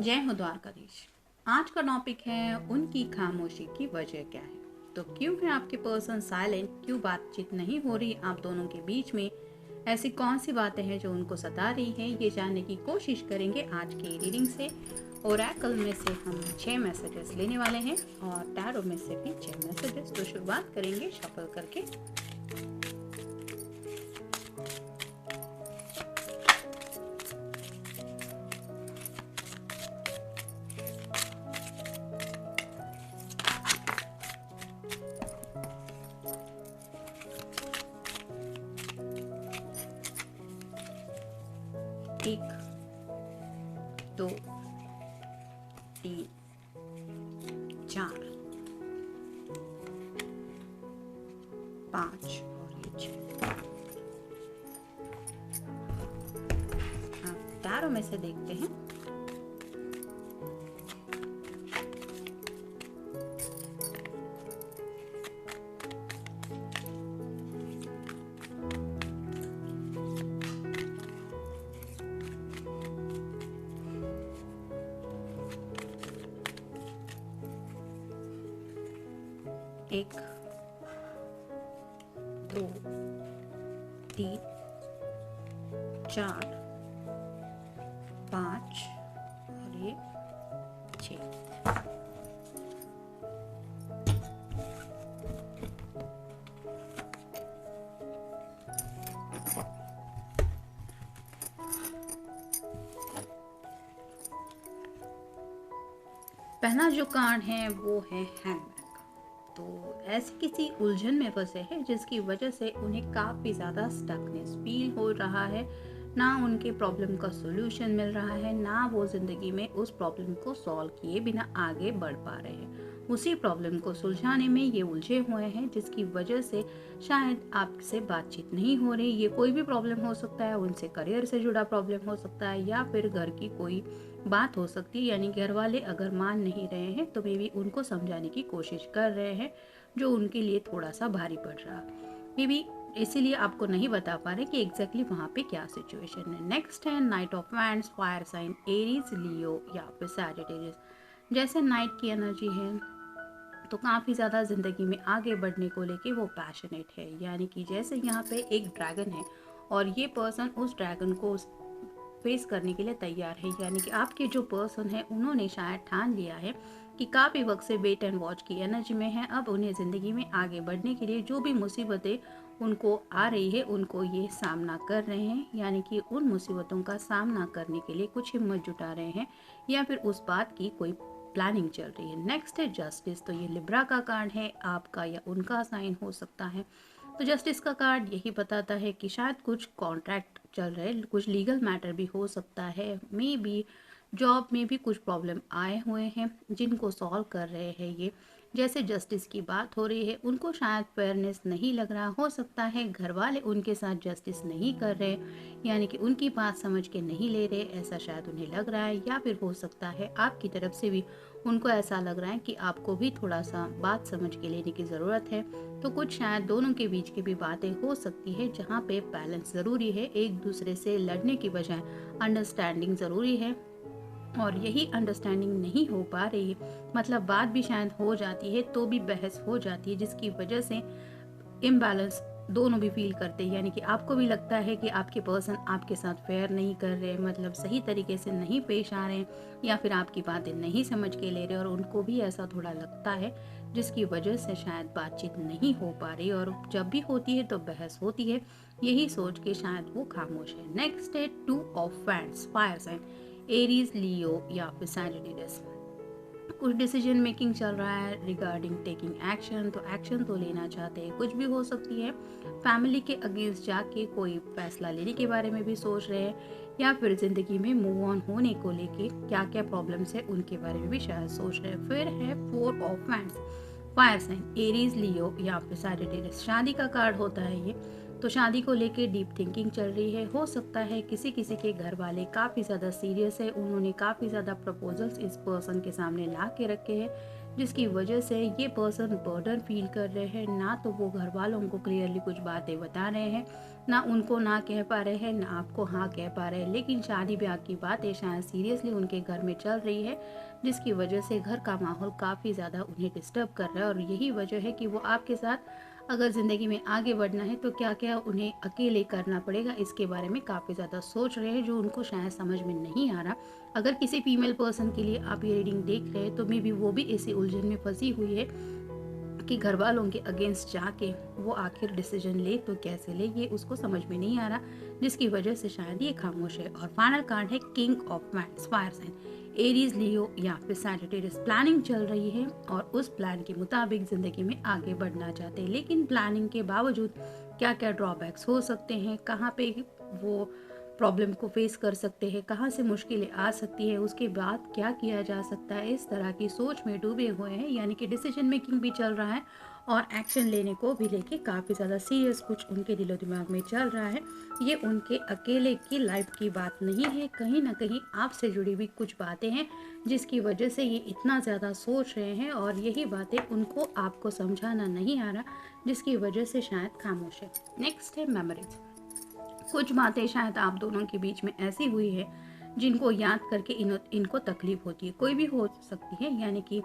जय हो द्वारकाधीश। आज का टॉपिक है उनकी खामोशी की वजह क्या है। तो क्यों है आपके पर्सन साइलेंट, क्यों बातचीत नहीं हो रही आप दोनों के बीच में, ऐसी कौन सी बातें हैं जो उनको सता रही हैं, ये जानने की कोशिश करेंगे आज के रीडिंग से। ओरेकल में से हम 6 मैसेजेस लेने वाले हैं और टैरो में से भी 6 मैसेजेस। तो शुरुआत करेंगे शफल करके। एक, दो, तीन, चार, पाँच और ये 6। अब टैरो में से देखते हैं। एक, दो, तीन, चार, पाँच और ये 6। पहला जो कार्ड है वो है हैंगमैन। तो ऐसी किसी उलझन में फंसे हैं जिसकी वजह से उन्हें काफ़ी ज़्यादा स्टकनेस फील हो रहा है। ना उनके प्रॉब्लम का सोल्यूशन मिल रहा है, ना वो ज़िंदगी में उस प्रॉब्लम को सॉल्व किए बिना आगे बढ़ पा रहे हैं। उसी प्रॉब्लम को सुलझाने में ये उलझे हुए हैं जिसकी वजह से शायद आपसे बातचीत नहीं हो रही। ये कोई भी प्रॉब्लम हो सकता है, उनसे करियर से जुड़ा प्रॉब्लम हो सकता है या फिर घर की कोई बात हो सकती है। यानी घर वाले अगर मान नहीं रहे हैं तो मे बी उनको समझाने की कोशिश कर रहे हैं, जो उनके लिए थोड़ा सा भारी पड़ रहा है। मे बी इसीलिए आपको नहीं बता पा रहे कि एग्जैक्टली वहाँ पे क्या सिचुएशन है। नेक्स्ट है knight of wands, fire sign Aries, Leo या फिर सैजिटेरियस। जैसे नाइट की एनर्जी है तो काफ़ी ज़्यादा ज़िंदगी में आगे बढ़ने को लेके वो पैशनेट है। यानी कि जैसे यहाँ पे एक ड्रैगन है और ये पर्सन उस ड्रैगन को फेस करने के लिए तैयार है। यानी कि आपके जो पर्सन है उन्होंने शायद ठान लिया है कि काफ़ी वक्त से वेट एंड वॉच की एनर्जी में है। अब उन्हें ज़िंदगी में आगे बढ़ने के लिए जो भी मुसीबतें उनको आ रही है उनको ये सामना कर रहे हैं। यानी कि उन मुसीबतों का सामना करने के लिए कुछ हिम्मत जुटा रहे हैं या फिर उस बात की कोई प्लानिंग चल रही है। नेक्स्ट है जस्टिस। तो ये लिब्रा का कार्ड है, आपका या उनका साइन हो सकता है। तो जस्टिस का कार्ड यही बताता है कि शायद कुछ कॉन्ट्रैक्ट चल रहे, कुछ लीगल मैटर भी हो सकता है। मे बी जॉब में भी कुछ प्रॉब्लम आए हुए हैं जिनको सॉल्व कर रहे हैं ये। जैसे जस्टिस की बात हो रही है, उनको शायद फेयरनेस नहीं लग रहा। हो सकता है घर वाले उनके साथ जस्टिस नहीं कर रहे, यानी कि उनकी बात समझ के नहीं ले रहे, ऐसा शायद उन्हें लग रहा है। या फिर हो सकता है आपकी तरफ से भी उनको ऐसा लग रहा है कि आपको भी थोड़ा सा बात समझ के लेने की ज़रूरत है। तो कुछ शायद दोनों के बीच की भी बातें हो सकती है जहाँ पे बैलेंस ज़रूरी है। एक दूसरे से लड़ने की बजाय अंडरस्टैंडिंग ज़रूरी है और यही अंडरस्टैंडिंग नहीं हो पा रही है। मतलब बात भी शायद हो जाती है तो भी बहस हो जाती है जिसकी वजह से इम्बैलेंस दोनों भी फील करते हैं। यानी कि आपको भी लगता है कि आपके पर्सन आपके साथ फेयर नहीं कर रहे, मतलब सही तरीके से नहीं पेश आ रहे हैं या फिर आपकी बातें नहीं समझ के ले रहे, और उनको भी ऐसा थोड़ा लगता है जिसकी वजह से शायद बातचीत नहीं हो पा रही और जब भी होती है तो बहस होती है। यही सोच के शायद वो खामोश है। नेक्स्ट है 2 of wands, fire sign Aries, Leo या फिर सैजिटेरियस। कुछ डिसीजन मेकिंग चल रहा है रिगार्डिंग टेकिंग एक्शन। तो एक्शन तो लेना चाहते हैं, कुछ भी हो सकती है। फैमिली के अगेंस्ट जाके कोई फैसला लेने के बारे में भी सोच रहे हैं या फिर ज़िंदगी में मूव ऑन होने को लेके क्या क्या प्रॉब्लम्स है उनके बारे में भी शायद सोच रहे हैं। फिर है 4 of wands, fire sign Aries, Leo या फिर सैजिटेरियस। शादी का कार्ड होता है ये। तो शादी को लेके डीप थिंकिंग चल रही है। हो सकता है किसी किसी के घर वाले काफ़ी ज़्यादा सीरियस है, उन्होंने काफ़ी ज़्यादा प्रपोजल्स इस पर्सन के सामने ला के रखे हैं जिसकी वजह से ये पर्सन बर्डन फील कर रहे हैं। ना तो वो घर वालों को क्लियरली कुछ बातें बता रहे हैं, ना उनको ना कह पा रहे हैं, ना आपको हाँ कह पा रहे हैं। लेकिन शादी ब्याह की बातें शायद सीरियसली उनके घर में चल रही है, जिसकी वजह से घर का माहौल काफ़ी ज़्यादा उन्हें डिस्टर्ब कर रहा है। और यही वजह है कि वो आपके साथ अगर ज़िंदगी में आगे बढ़ना है तो क्या क्या उन्हें अकेले करना पड़ेगा, इसके बारे में काफ़ी ज़्यादा सोच रहे हैं, जो उनको शायद समझ में नहीं आ रहा। अगर किसी फीमेल पर्सन के लिए आप ये रीडिंग देख रहे हैं तो मे बी वो भी इसी उलझन में फंसी हुई है कि घर वालों के अगेंस्ट जाके वो आखिर डिसीजन ले तो कैसे ले, ये उसको समझ में नहीं आ रहा, जिसकी वजह से शायद ये खामोश है। और फाइनल कार्ड है king of wands, fire sign, Aries, Leo या फिर सैजिटेरियस। प्लानिंग चल रही है और उस प्लान के मुताबिक ज़िंदगी में आगे बढ़ना चाहते हैं, लेकिन प्लानिंग के बावजूद क्या क्या ड्रॉबैक्स हो सकते हैं, कहाँ पे वो प्रॉब्लम को फेस कर सकते हैं, कहाँ से मुश्किलें आ सकती है, उसके बाद क्या किया जा सकता है, इस तरह की सोच में डूबे हुए हैं। यानी कि डिसीजन मेकिंग भी चल रहा है और एक्शन लेने को भी लेके काफ़ी ज़्यादा सीरियस कुछ उनके दिलो दिमाग में चल रहा है। ये उनके अकेले की लाइफ की बात नहीं है, कहीं ना कहीं आपसे जुड़ी हुई कुछ बातें हैं जिसकी वजह से ये इतना ज़्यादा सोच रहे हैं, और यही बातें उनको आपको समझाना नहीं आ रहा, जिसकी वजह से शायद खामोश है। नेक्स्ट है मेमोरीज। कुछ बातें शायद आप दोनों के बीच में ऐसी हुई है जिनको याद करके इनको तकलीफ होती है, कोई भी हो सकती है। यानी कि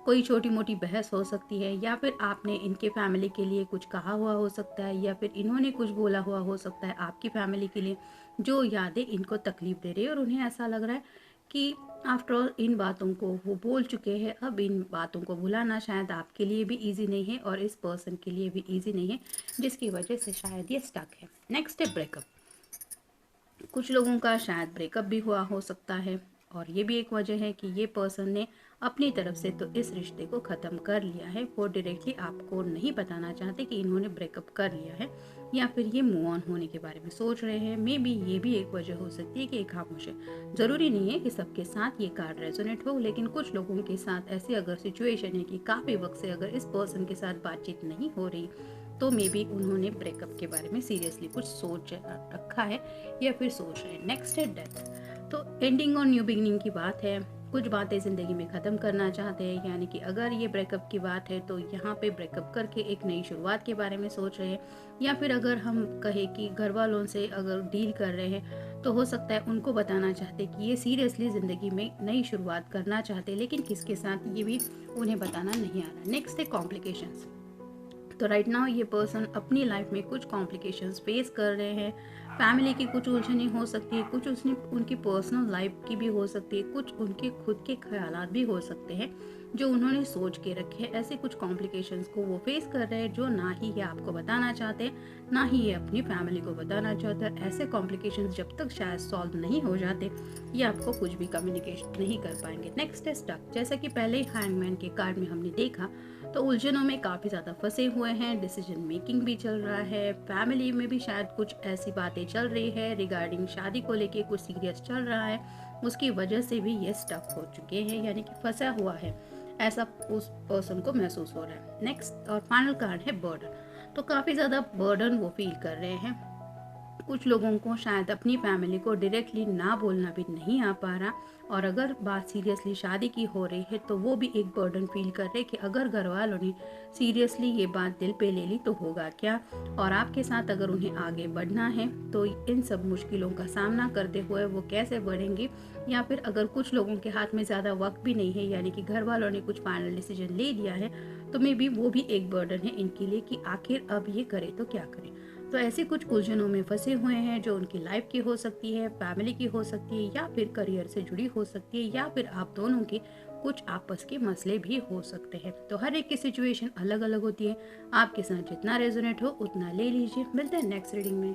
कोई छोटी मोटी बहस हो सकती है, या फिर आपने इनके फैमिली के लिए कुछ कहा हुआ हो सकता है, या फिर इन्होंने कुछ बोला हुआ हो सकता है आपकी फैमिली के लिए, जो यादें इनको तकलीफ दे रही है। और उन्हें ऐसा लग रहा है कि आफ्टर ऑल इन बातों को वो बोल चुके हैं, अब इन बातों को भुलाना शायद आपके लिए भी ईजी नहीं है और इस पर्सन के लिए भी ईजी नहीं है, जिसकी वजह से शायद ये स्टक है। नेक्स्ट है ब्रेकअप। कुछ लोगों का शायद ब्रेकअप भी हुआ हो सकता है, और ये भी एक वजह है कि ये पर्सन ने अपनी तरफ से तो इस रिश्ते को ख़त्म कर लिया है। वो डायरेक्टली आपको नहीं बताना चाहते कि इन्होंने ब्रेकअप कर लिया है, या फिर ये मूव ऑन होने के बारे में सोच रहे हैं। मे बी ये भी एक वजह हो सकती है कि ये खामोश है। ज़रूरी नहीं है कि सबके साथ ये कार्ड रेजोनेट हो, लेकिन कुछ लोगों के साथ ऐसी अगर सिचुएशन है कि काफ़ी वक्त से अगर इस पर्सन के साथ बातचीत नहीं हो रही, तो मे बी उन्होंने ब्रेकअप के बारे में सीरियसली कुछ सोच रखा है या फिर सोच रहे हैं। नेक्स्ट है डेथ। तो एंडिंग और न्यू बिगिनिंग की बात है। कुछ बातें ज़िंदगी में ख़त्म करना चाहते हैं, यानी कि अगर ये ब्रेकअप की बात है तो यहाँ पे ब्रेकअप करके एक नई शुरुआत के बारे में सोच रहे हैं। या फिर अगर हम कहें कि घर वालों से अगर डील कर रहे हैं तो हो सकता है उनको बताना चाहते कि ये सीरियसली ज़िंदगी में नई शुरुआत करना चाहते, लेकिन किसके साथ ये भी उन्हें बताना नहीं आ रहा। नेक्स्ट है कॉम्प्लिकेशंस। तो राइट नाउ ये पर्सन अपनी लाइफ में कुछ कॉम्प्लिकेशंस फेस कर रहे हैं। फैमिली की कुछ उलझनें हो सकती है, कुछ उसने उनकी पर्सनल लाइफ की भी हो सकती है, कुछ उनके खुद के ख्यालात भी हो सकते हैं जो उन्होंने सोच के रखे हैं। ऐसे कुछ कॉम्प्लिकेशंस को वो फेस कर रहे हैं जो ना ही ये आपको बताना चाहते, ना ही ये अपनी फैमिली को बताना चाहते। ऐसे कॉम्प्लिकेशंस जब तक शायद सॉल्व नहीं हो जाते, ये आपको कुछ भी कम्युनिकेशन नहीं कर पाएंगे। नेक्स्ट है स्टक। जैसा कि पहले ही हैंगमैन के कार्ड में हमने देखा, तो उलझनों में काफ़ी ज़्यादा फंसे हुए हैं, डिसीजन मेकिंग भी चल रहा है, फैमिली में भी शायद कुछ ऐसी बातें चल रही है रिगार्डिंग शादी को लेके, कुछ सीरियस चल रहा है, उसकी वजह से भी ये स्टक हो चुके हैं, यानी कि फंसा हुआ है, ऐसा उस पर्सन को महसूस हो रहा है। नेक्स्ट और फाइनल कार्ड है बर्डन। तो काफ़ी ज़्यादा बर्डन वो फील कर रहे हैं। कुछ लोगों को शायद अपनी फैमिली को डायरेक्टली ना बोलना भी नहीं आ पा रहा, और अगर बात सीरियसली शादी की हो रही है तो वो भी एक बर्डन फील कर रहे कि अगर घर वालों ने सीरियसली ये बात दिल पे ले ली तो होगा क्या, और आपके साथ अगर उन्हें आगे बढ़ना है तो इन सब मुश्किलों का सामना करते हुए वो कैसे बढ़ेंगे। या फिर अगर कुछ लोगों के हाथ में ज़्यादा वक्त भी नहीं है, यानी कि घर वालों ने कुछ फाइनल डिसीजन ले लिया है, तो मे बी वो भी एक बर्डन है इनके लिए कि आखिर अब ये करे तो क्या करें। तो ऐसे कुछ उलझनों में फंसे हुए हैं जो उनकी लाइफ की हो सकती है, फैमिली की हो सकती है, या फिर करियर से जुड़ी हो सकती है, या फिर आप दोनों के कुछ आपस के मसले भी हो सकते हैं। तो हर एक की सिचुएशन अलग अलग होती है। आपके साथ जितना रेजोनेट हो उतना ले लीजिए। मिलते हैं नेक्स्ट रीडिंग में।